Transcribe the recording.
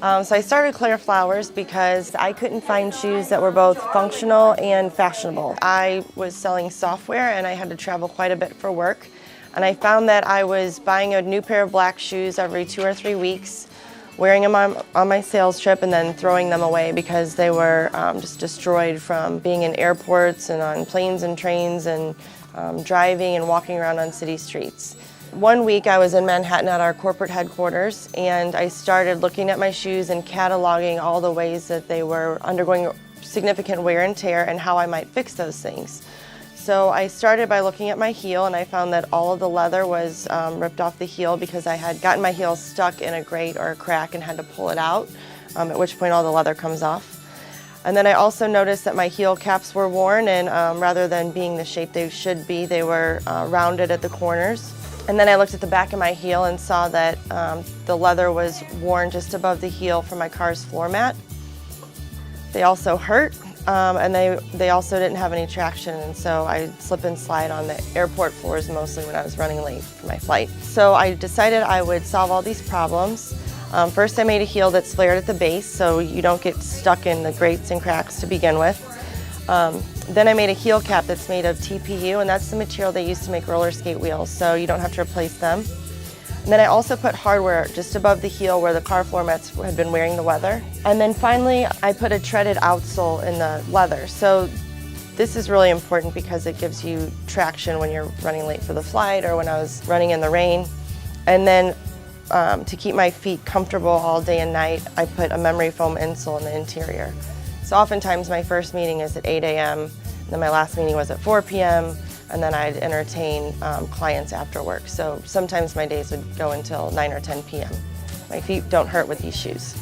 So I started Claire Flowers because I couldn't find shoes that were both functional and fashionable. I was selling software and I had to travel quite a bit for work. And I found that I was buying a new pair of black shoes every 2 or 3 weeks, wearing them on my sales trip and then throwing them away because they were just destroyed from being in airports and on planes and trains and driving and walking around on city streets. One week I was in Manhattan at our corporate headquarters and I started looking at my shoes and cataloging all the ways that they were undergoing significant wear and tear and how I might fix those things. So I started by looking at my heel and I found that all of the leather was ripped off the heel because I had gotten my heel stuck in a grate or a crack and had to pull it out, at which point all the leather comes off. And then I also noticed that my heel caps were worn and rather than being the shape they should be, they were rounded at the corners. And then I looked at the back of my heel and saw that the leather was worn just above the heel from my car's floor mat. They also hurt, and they also didn't have any traction, and so I slip and slide on the airport floors mostly when I was running late for my flight. So I decided I would solve all these problems. First I made a heel that's flared at the base so you don't get stuck in the grates and cracks to begin with. Then I made a heel cap that's made of TPU, and that's the material they use to make roller skate wheels, so you don't have to replace them. And then I also put hardware just above the heel where the car floor mats had been wearing the weather. And then finally I put a treaded outsole in the leather. So this is really important because it gives you traction when you're running late for the flight or when I was running in the rain. And then to keep my feet comfortable all day and night, I put a memory foam insole in the interior. So oftentimes my first meeting is at 8 a.m., then my last meeting was at 4 p.m., and then I'd entertain clients after work. So sometimes my days would go until 9 or 10 p.m. My feet don't hurt with these shoes.